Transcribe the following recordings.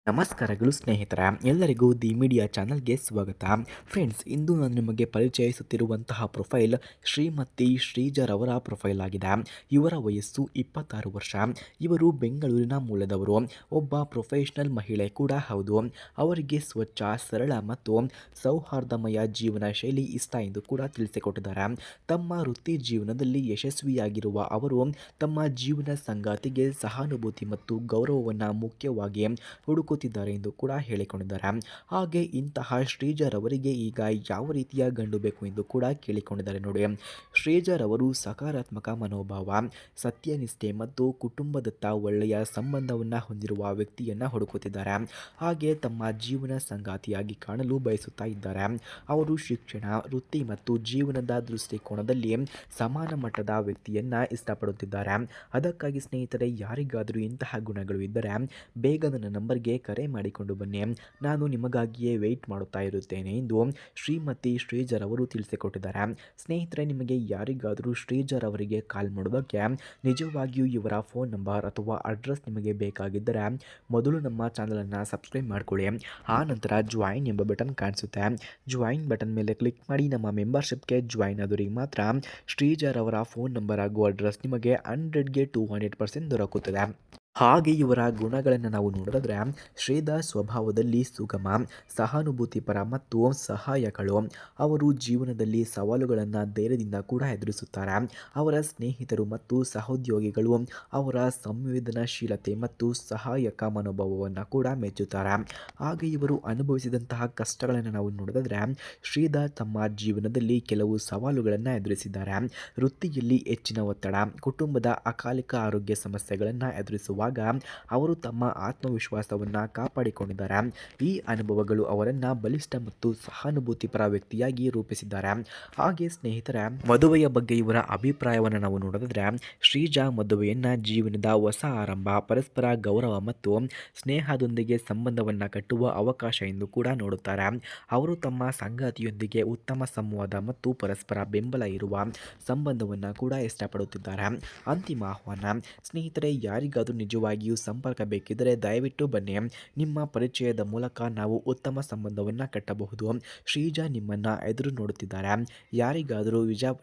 ನಮಸ್ಕಾರಗಳು ಸ್ನೇಹಿತರ ಎಲ್ಲರಿಗೂ ದಿ ಮೀಡಿಯಾ ಚಾನಲ್ಗೆ ಸ್ವಾಗತ. ಫ್ರೆಂಡ್ಸ್, ಇಂದು ನಾನು ನಿಮಗೆ ಪರಿಚಯಿಸುತ್ತಿರುವಂತಹ ಪ್ರೊಫೈಲ್ ಶ್ರೀಮತಿ ಶ್ರೀಜರವರ ಪ್ರೊಫೈಲ್ ಆಗಿದೆ. ಇವರ ವಯಸ್ಸು 26 ವರ್ಷ. ಇವರು ಬೆಂಗಳೂರಿನ ಮೂಲದವರು. ಒಬ್ಬ ಪ್ರೊಫೆಷನಲ್ ಮಹಿಳೆ ಕೂಡ ಹೌದು. ಅವರಿಗೆ ಸ್ವಚ್ಛ, ಸರಳ ಮತ್ತು ಸೌಹಾರ್ದಮಯ ಜೀವನ ಶೈಲಿ ಇಷ್ಟ ಎಂದು ಕೂಡ ತಿಳಿಸಿಕೊಟ್ಟಿದ್ದಾರೆ. ತಮ್ಮ ವೃತ್ತಿ ಜೀವನದಲ್ಲಿ ಯಶಸ್ವಿಯಾಗಿರುವ ಅವರು ತಮ್ಮ ಜೀವನ ಸಂಗಾತಿಗೆ ಸಹಾನುಭೂತಿ ಮತ್ತು ಗೌರವವನ್ನು ಮುಖ್ಯವಾಗಿ ಹುಡುಕುತ್ತಿದ್ದಾರೆ ಎಂದು ಕೂಡ ಹೇಳಿಕೊಂಡಿದ್ದಾರೆ. ಹಾಗೆ ಇಂತಹ ಶ್ರೀಜರ್ ಅವರಿಗೆ ಈಗ ಯಾವ ರೀತಿಯ ಗಂಡು ಬೇಕು ಎಂದು ಕೂಡ ಕೇಳಿಕೊಂಡಿದ್ದಾರೆ ನೋಡಿ. ಶ್ರೀಜರ್ ಅವರು ಸಕಾರಾತ್ಮಕ ಮನೋಭಾವ, ಸತ್ಯನಿಷ್ಠೆ ಮತ್ತು ಕುಟುಂಬದತ್ತ ಒಳ್ಳೆಯ ಸಂಬಂಧವನ್ನು ಹೊಂದಿರುವ ವ್ಯಕ್ತಿಯನ್ನು ಹುಡುಕುತ್ತಿದ್ದಾರೆ. ಹಾಗೆ ತಮ್ಮ ಜೀವನ ಸಂಗಾತಿಯಾಗಿ ಕಾಣಲು ಬಯಸುತ್ತಾ ಇದ್ದಾರೆ. ಅವರು ಶಿಕ್ಷಣ, ವೃತ್ತಿ ಮತ್ತು ಜೀವನದ ದೃಷ್ಟಿಕೋನದಲ್ಲಿ ಸಮಾನ ಮಟ್ಟದ ವ್ಯಕ್ತಿಯನ್ನ ಇಷ್ಟಪಡುತ್ತಿದ್ದಾರೆ. ಅದಕ್ಕಾಗಿ ಸ್ನೇಹಿತರೆ, ಯಾರಿಗಾದರೂ ಇಂತಹ ಗುಣಗಳು ಇದ್ದರೆ ಬೇಗ ನನ್ನ ನಂಬರ್ಗೆ ಕರೆ ಮಾಡಿಕೊಂಡು ಬನ್ನಿ. ನಾನು ನಿಮಗಾಗಿಯೇ ವೆಯ್ಟ್ ಮಾಡುತ್ತಾ ಇರುತ್ತೇನೆ ಎಂದು ಶ್ರೀಮತಿ ಶ್ರೀಜರ್ ಅವರು ತಿಳಿಸಿಕೊಟ್ಟಿದ್ದಾರೆ. ಸ್ನೇಹಿತರೆ, ನಿಮಗೆ ಯಾರಿಗಾದರೂ ಶ್ರೀಜರ್ ಅವರಿಗೆ ಕಾಲ್ ಮಾಡೋದಕ್ಕೆ ನಿಜವಾಗಿಯೂ ಇವರ ಫೋನ್ ನಂಬರ್ ಅಥವಾ ಅಡ್ರೆಸ್ ನಿಮಗೆ ಬೇಕಾಗಿದ್ದರೆ ಮೊದಲು ನಮ್ಮ ಚಾನಲನ್ನು ಸಬ್ಸ್ಕ್ರೈಬ್ ಮಾಡಿಕೊಳ್ಳಿ. ಆ ನಂತರ ಜಾಯಿನ್ ಎಂಬ ಬಟನ್ ಕಾಣಿಸುತ್ತೆ. ಜಾಯಿನ್ ಬಟನ್ ಮೇಲೆ ಕ್ಲಿಕ್ ಮಾಡಿ ನಮ್ಮ ಮೆಂಬರ್ಶಿಪ್ಗೆ ಜಾಯಿನ್ ಆದವರಿಗೆ ಮಾತ್ರ ಶ್ರೀಜರ್ ಅವರ ಫೋನ್ ನಂಬರ್ ಹಾಗೂ ಅಡ್ರೆಸ್ ನಿಮಗೆ 100ಗೆ 200% ದೊರಕುತ್ತದೆ. ಹಾಗೆ ಇವರ ಗುಣಗಳನ್ನು ನಾವು ನೋಡಿದ್ರೆ, ಶ್ರೀಧರ್ ಸ್ವಭಾವದಲ್ಲಿ ಸುಗಮ, ಸಹಾನುಭೂತಿಪರ ಮತ್ತು ಸಹಾಯಕಳು. ಅವರು ಜೀವನದಲ್ಲಿ ಸವಾಲುಗಳನ್ನು ಧೈರ್ಯದಿಂದ ಕೂಡ ಎದುರಿಸುತ್ತಾರೆ. ಅವರ ಸ್ನೇಹಿತರು ಮತ್ತು ಸಹೋದ್ಯೋಗಿಗಳು ಅವರ ಸಂವೇದನಾಶೀಲತೆ ಮತ್ತು ಸಹಾಯಕ ಮನೋಭಾವವನ್ನು ಕೂಡ ಮೆಚ್ಚುತ್ತಾರೆ. ಹಾಗೆ ಇವರು ಅನುಭವಿಸಿದಂತಹ ಕಷ್ಟಗಳನ್ನು ನಾವು ನೋಡಿದ್ರೆ, ಶ್ರೀಧರ್ ತಮ್ಮ ಜೀವನದಲ್ಲಿ ಕೆಲವು ಸವಾಲುಗಳನ್ನು ಎದುರಿಸಿದ್ದಾರೆ. ವೃತ್ತಿಯಲ್ಲಿ ಹೆಚ್ಚಿನ ಒತ್ತಡ, ಕುಟುಂಬದ ಅಕಾಲಿಕ ಆರೋಗ್ಯ ಸಮಸ್ಯೆಗಳನ್ನು ಎದುರಿಸುವಾಗ ಅವರು ತಮ್ಮ ಆತ್ಮವಿಶ್ವಾಸವನ್ನು ಕಾಪಾಡಿಕೊಂಡಿದ್ದಾರೆ. ಈ ಅನುಭವಗಳು ಅವರನ್ನು ಬಲಿಷ್ಠ ಮತ್ತು ಸಹಾನುಭೂತಿಪರ ವ್ಯಕ್ತಿಯಾಗಿ ರೂಪಿಸಿದ್ದಾರೆ. ಹಾಗೆ ಸ್ನೇಹಿತರೆ, ಮದುವೆಯ ಬಗ್ಗೆ ಇವರ ಅಭಿಪ್ರಾಯವನ್ನು ನಾವು ನೋಡಿದ್ರೆ, ಶ್ರೀಜಾ ಮದುವೆಯನ್ನು ಜೀವನದ ಹೊಸ ಆರಂಭ, ಪರಸ್ಪರ ಗೌರವ ಮತ್ತು ಸ್ನೇಹದೊಂದಿಗೆ ಸಂಬಂಧವನ್ನು ಕಟ್ಟುವ ಅವಕಾಶ ಎಂದು ಕೂಡ ನೋಡುತ್ತಾರೆ. ಅವರು ತಮ್ಮ ಸಂಗಾತಿಯೊಂದಿಗೆ ಉತ್ತಮ ಸಂವಾದ ಮತ್ತು ಪರಸ್ಪರ ಬೆಂಬಲ ಇರುವ ಸಂಬಂಧವನ್ನು ಕೂಡ ಇಷ್ಟಪಡುತ್ತಿದ್ದಾರೆ. ಅಂತಿಮ ಆಹ್ವಾನ, ಸ್ನೇಹಿತರೆ, ಯಾರಿಗಾದರೂ ನಿಜವಾಗಿಯೂ ಸಂಪರ್ಕ ಬೇಕಿದ್ದರೆ ದಯವಿಟ್ಟು ಬನ್ನಿ. ನಿಮ್ಮ ಪರಿಚಯದ ಮೂಲಕ ನಾವು ಉತ್ತಮ ಸಂಬಂಧವನ್ನು ಕಟ್ಟಬಹುದು. ಶ್ರೀಜಾ ನಿಮ್ಮನ್ನು ಎದುರು ನೋಡುತ್ತಿದ್ದಾರೆ. ಯಾರಿಗಾದರೂ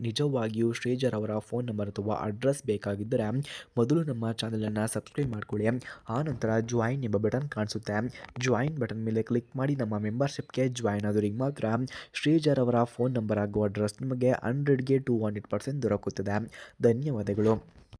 ನಿಜವಾಗಿಯೂ ಶ್ರೀಜರ್ ಅವರ ಫೋನ್ ನಂಬರ್ ಅಥವಾ ಅಡ್ರೆಸ್ ಬೇಕಾಗಿದ್ದರೆ ಮೊದಲು ನಮ್ಮ ಚಾನಲನ್ನು ಸಬ್ಸ್ಕ್ರೈಬ್ ಮಾಡಿಕೊಳ್ಳಿ. ಆನಂತರ ಜಾಯಿನ್ ಎಂಬ ಬಟನ್ ಕಾಣಿಸುತ್ತೆ. ಜಾಯಿನ್ ಬಟನ್ ಮೇಲೆ ಕ್ಲಿಕ್ ಮಾಡಿ ನಮ್ಮ ಮೆಂಬರ್ಶಿಪ್ಗೆ ಜಾಯಿನ್ ಆದವರಿಗೆ ಮಾತ್ರ ಶ್ರೀಜರ್ ಅವರ ಫೋನ್ ನಂಬರ್ ಹಾಗೂ ಅಡ್ರೆಸ್ ನಿಮಗೆ 100ಗೆ 200% ದೊರಕುತ್ತದೆ. ಧನ್ಯವಾದಗಳು.